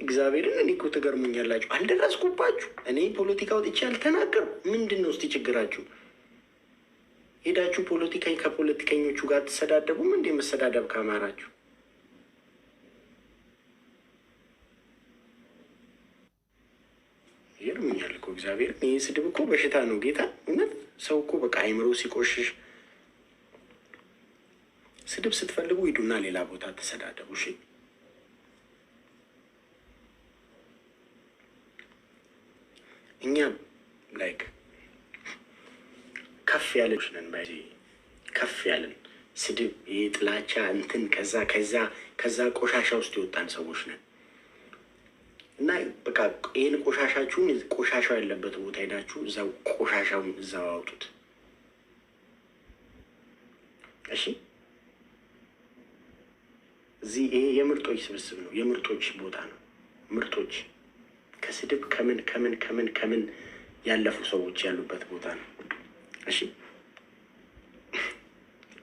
እግዚአብሔርን እኔ እኮ ትገርሙኛላችሁ። አልደረስኩባችሁ። እኔ ፖለቲካ ወጥቼ አልተናገርም። ምንድን ነው እስቲ ችግራችሁ? ሄዳችሁ ከፖለቲከኞቹ ጋር ትሰዳደቡም እንዴ? መሰዳደብ ካማራችሁ ይገርሙኛል እኮ እግዚአብሔር። ይህ ስድብ እኮ በሽታ ነው ጌታ። እውነት ሰው እኮ በቃ አይምሮ ሲቆሽሽ ስድብ ስትፈልጉ ሂዱና ሌላ ቦታ ተሰዳደቡ። እሺ እኛም ላይክ ከፍ ያለች ነን ባይ ከፍ ያለን ስድብ ይሄ ጥላቻ እንትን ከዛ ቆሻሻ ውስጥ የወጣን ሰዎች ነን። እና በቃ ይህን ቆሻሻችሁን ቆሻሻው ያለበት ቦታ ሄዳችሁ እዛው ቆሻሻውን እዛው አውጡት። እሺ እዚህ ይሄ የምርጦች ስብስብ ነው፣ የምርጦች ቦታ ነው። ምርጦች ከስድብ ከምን ያለፉ ሰዎች ያሉበት ቦታ ነው። እሺ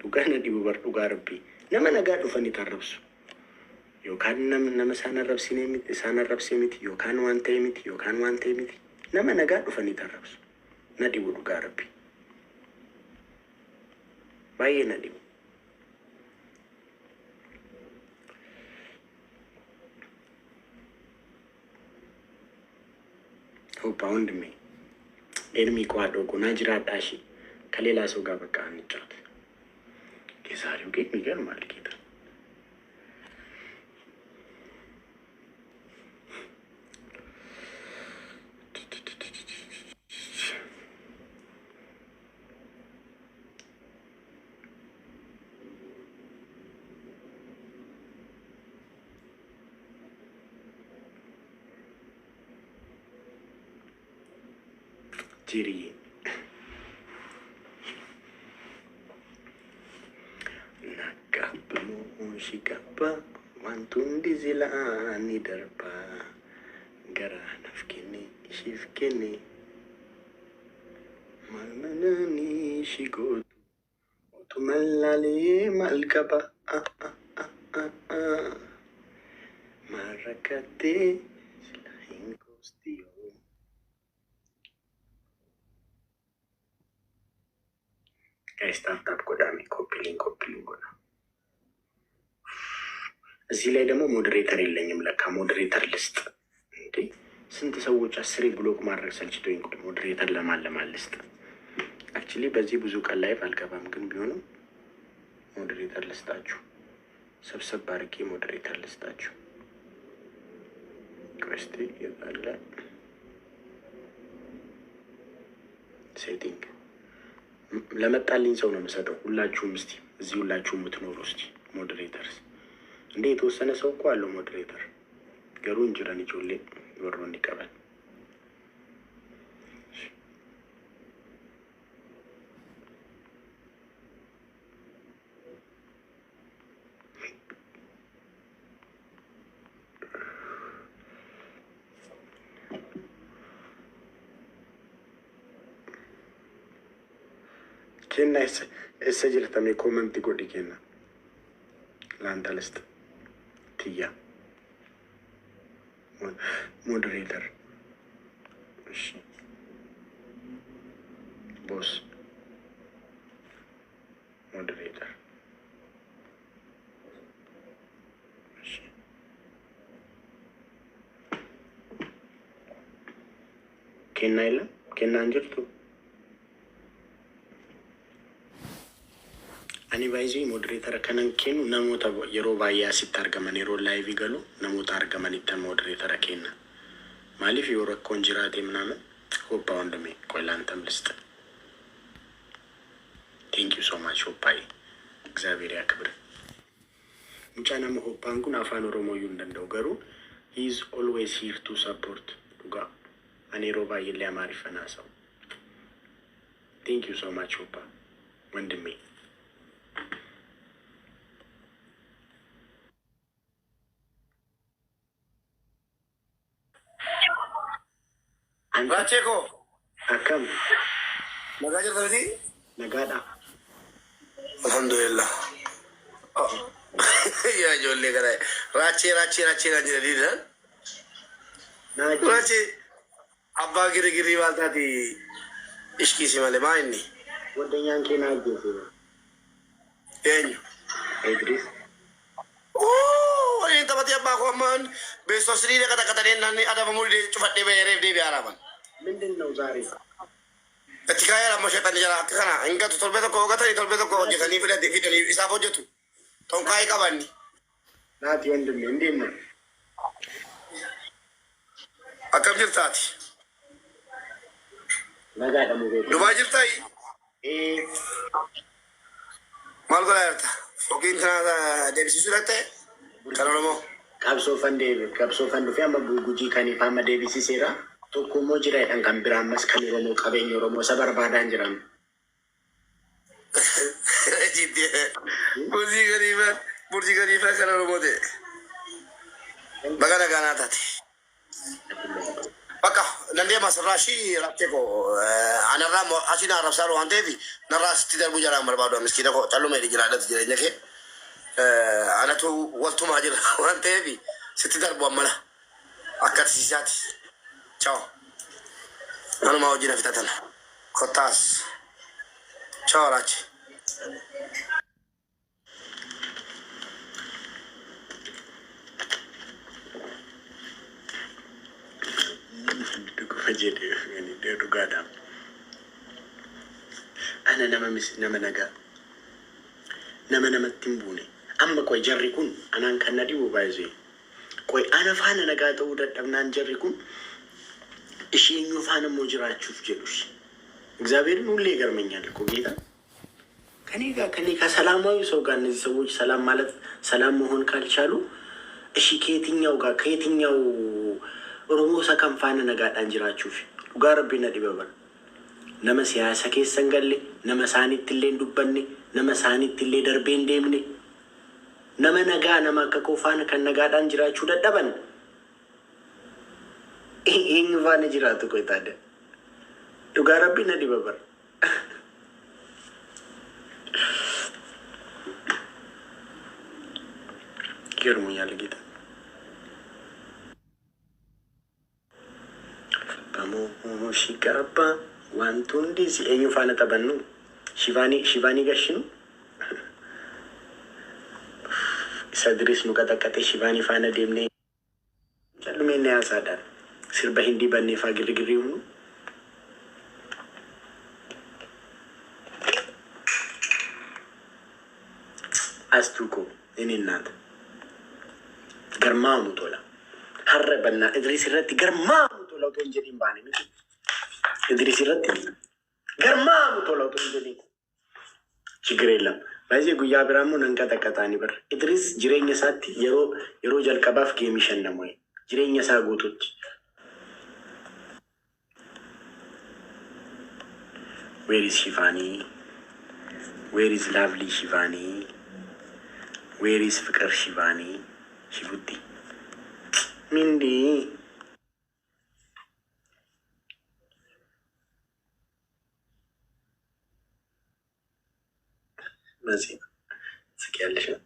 ዱጋነ ዲቡበር ዱጋ ረቢ ነመነጋ ዱፈን ይታረብሱ ዮካን ሳነረብሲ ሚት ዮካን ዋንተ ሚት ነመነጋ ዱፈን ይታረብሱ ነዲቡ ዱጋ ረቢ ባዬ ነዲቡ ሆፓ ወንድሜ ኤርሚ ቋዶ ጎና ጅራዳሺ ከሌላ ሰው ጋር በቃ እንጫወት። የዛሬው ጌም ይገርማል ጌታ። ጅሪዬ nagabamo shigaba wantundi zilani darba gara nafkini shifkini malmanani shigotu otumalali malkaba marakate silahin kostiyo ስታርታፕ ጎዳሚ ኮፒሊንግ ጎዳ። እዚህ ላይ ደግሞ ሞዴሬተር የለኝም ለካ። ሞዴሬተር ልስጥ እንዴ? ስንት ሰዎች 10 ብሎክ ማድረግ ሰልችቶኝ ሞዴሬተር ለማን ልስጥ? አክቹሊ በዚህ ብዙ ቀን ላይፍ አልገባም፣ ግን ቢሆንም ሞዴሬተር ልስጣችሁ። ሰብሰብ አድርጌ ሞዴሬተር ልስጣችሁ። ቆስቲ ይባላል ሴቲንግ ለመጣልኝ ሰው ነው የምሰጠው። ሁላችሁም እስቲ እዚህ ሁላችሁም የምትኖሩ እስቲ ሞዴሬተርስ እንዴ የተወሰነ ሰው እኮ አለው ሞዴሬተር ገሩ እንጅረን ይጆሌ ወሮ እንዲቀበል ኬና እሰጅልተሜ ኮመንት ጎዲ ኬና ለአንተ ልስጥ ትያ ሞዴሬተር እሺ ቦስ ሞዴሬተር እሺ ኬና የለም ኬና እንጅርቱ ani baay'ee moderator kanan kennu namoota yeroo baay'ee asitti argaman yeroo live galu namoota argamanitti moderator kenna maaliif yoo rakkoon jiraate ምናምን ሆባ ወንድሜ ቆይ ላንተም ልስጥ። ቴንክ ዩ ሶ ማች ሆባይ እግዚአብሔር ያክብር። ሙጫናም ሆባን ኩን አፋን ኦሮሞዩ እንደው ገሩ he is always here to support ዱጋ አኔ ሮባ ይለ አማሪ ፈናሰው ቴንክ ዩ ሶ ማች ሆባ ወንድሜ Rachuu akkam nagaa jirta miti? nagaadha. Alhamdulillah. Yaa ijoollee kana raachee naan jedhanii Naachi. Gurraachi abbaa girigirrii maaltaati ishkiisi malee maa inni? Wadanyaan kee naa ajjeese. Eenyu? Idris. Waliin taphatee abbaa koo ammaan beeksisa siriiree qaxaqaxanii naanni adabamuu cufadhee baheereef deebi'aa raaban. ምንድን ነው ዛሬ? Itti kaayee lamma sheexan jala akka kana hin gatu torbee tokko hoogatanii torbee tokko hojjetanii fidanii isaaf hojjetu. Tonkaayii qabanni. ናቲ ወንድሜ እንዴት ነው? Akkam jirtaati? Nagaa ደግሞ ቤት Dubai jirtaayi? Maal godhaa jirta? Fokiin tana deebisisuu dhattee? Kan Oromoo? qabsoo fanduu fi amma gugujii kaniif amma deebisiseera. Tokko immoo jira jedhan kan biraa ammas kan Oromoo qabeenya Oromoo isa barbaadaan jiran. Burjii gadiifaa kan Oromoo ta'e. Baga nagaa naa taate. Bakka dandeema asirraa ishii rakkee koo anarraa asii na arrabsaa waan ta'eef narraa sitti darbuu jaraan barbaadu miskiina koo calluma hidhi jiraadhatu jireenya kee anatu waltumaa jira waan ta'eef sitti darbu ammana akka arsiisaati. Ciao. Anuma hojii na fitatan. Kottaas. Ciao Raachi. Dhugaadhaaf. Ana nama nagaa. Nama namatti hin buune. Amma qoy jarri kun anaan kan na dhibu baay'ee. Qoy ana faana nagaa ta'uu dadhabnaan jarri kun isheenyu faana immoo jiraachuuf jedhus. እግዚአብሔርን ሁሌ ይገርመኛል እኮ ጌታ ከኔ ከሰላማዊ ሰው ጋር እነዚህ ሰዎች ሰላም ማለት ሰላም መሆን ካልቻሉ እሺ ከየትኛው ኦሮሞ ሰከም ፋነ ነጋዳን ጅራችሁፍ ዱጋ ረቢና ዲበበል ነመ ሲያሳ ኬሰን ገሌ ነመ ሳኒትሌ ዱበኔ ነመ ሳኒትሌ ደርቤን ደምኔ ነመ ነጋ ነመ ከኮፋነ ከነጋዳን ጅራችሁ ደደበን ይሄን ፋነ ጅራቱ ቆይታደ ዱጋ ረቢና ዲበበል ይገርሙኛል ጌታ Shikapa, wantundi si enyu fana tabannu. Shivani gashinu. Sadris nu katakate Shivani fana demne. Chalume ne asadan. Sirba hindi banne fa girigiri hunu. Astuko ininad. Garma mutola. Harre banna Idris irratti garma mutola to injedin bane miti. Idris irratti garma mutola to injedin. ችግር የለም በዚህ ጉያ ብራሙ ነንቀጠቀጣኒ በር ኢድሪስ ጅሬኛ ሳት የሮ ጀልቀባፍ ጌሚሸነም ወይ ጅሬኛ ሳጎቶች where is Shivani where is lovely Shivani where is ፍቅር Shivani ሽቡቲ ሚንዲ Mazin. Sikerlich.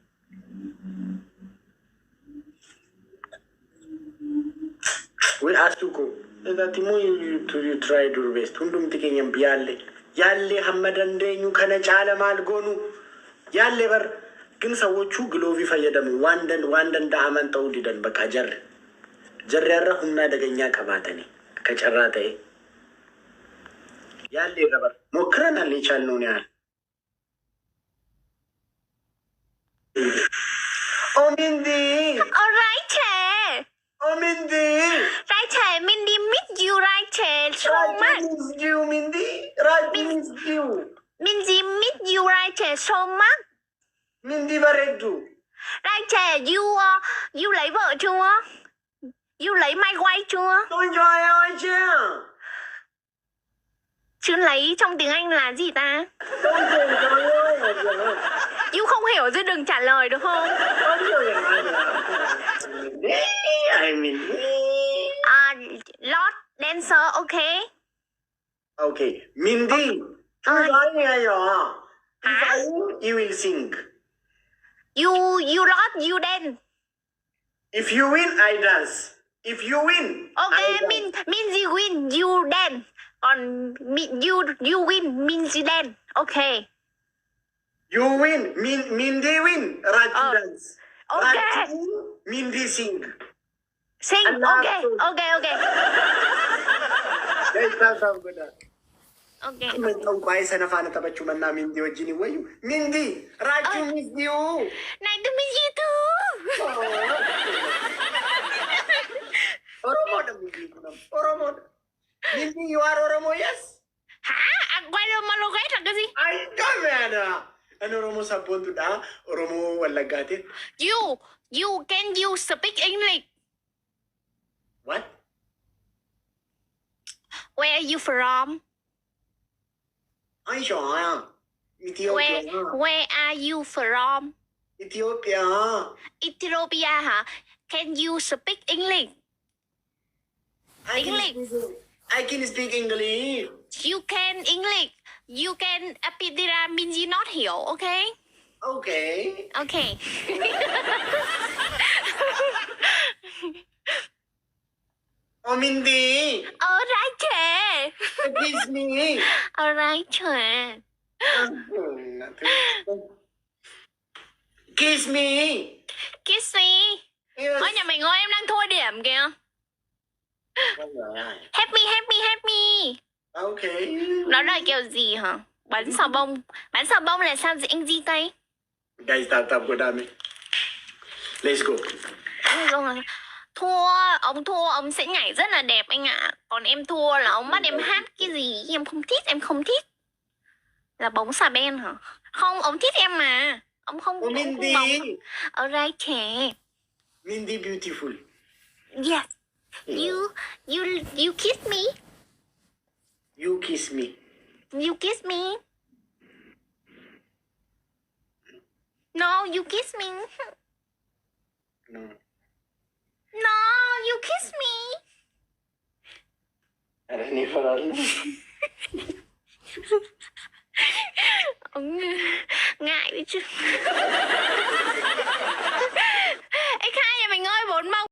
We asked to go. That you tried your best. Hundum thinking and Yalle Hamadan de you can a chalamal gonu. Yalle ever Kinsa wochu glovi fayadam wandan daman taudidan bakajar. Jarrera humna the Ganya Kabatani. Kacharate. Yalle ever Mokrana lichal nunia. Oh, Mindy! All right, chair. Oh, Mindy! Right, chair. Mindy miss you, right, chair. So much. Miss you, Mindy. Right, miss you. Mindy miss you, right, chair. So much. Mindy, what did you? Right, chair. You lấy vợ chưa? You lấy mai quay chưa? Tôi cho ai chưa? Chứ lấy trong tiếng Anh là gì ta? Tôi cho ai. You không hiểu chứ đừng trả lời được không? I mean, Lord dancer, okay? okay. Mindy, Ơi. If I win, you will sing. You Lord, you dance. If you win, I dance. If you win. Okay, I dance. means you win, you dance. Còn you win means you dance. Okay. You win. Mindy win. Rachuu Oh. dance. Okay. Rachuu, Mindy sing. Sing. Allah Okay. Akbar. Okay. Guys, tawag ko na. Okay. May taong kaya sa nakanatabatuman namin Mindy wajini wayu. Mindy, Rachuu miss you. Nice to meet you too. Oromo na Mindy ko na. Oromo. Mindy, you are Oromo, yes? Hả? Quay luôn mà luôn thật cái gì? Ay, kami na. Ano Oromo sa punto na? Oromo walagatin. You can you speak English? What? Where are you from? Ay, siya. Ethiopia. Where are you from? Ethiopia. Ethiopia hả? Can you speak English? I can speak English. You can English. You can apidira means you not hiểu, okay? Okay. Okay. Oh, Mindy. Alright, trẻ. Kiss me. Alright, trẻ. Kiss me. Kiss me. Yes. Ở nhà mình ơi, em đang thua điểm kìa. Happy. Okay. Nó là kiểu gì hả? Bắn xà bông. Bắn xà bông là sao gì anh Di Tây? Guys, tap ko dami. Let's go. Ông thua, ông sẽ nhảy rất là đẹp anh ạ. Còn em thua là ông bắt em hát cái gì em không thích. Là bóng xà beng hả? Không, ông thích em mà. Ông không bóng. Mindy. Alright, trẻ. Mindy beautiful. Yes. You kiss me. You kiss me. You kiss me. No, you kiss me. No. No, you kiss me. Arani faral. Ông ngại đấy chứ.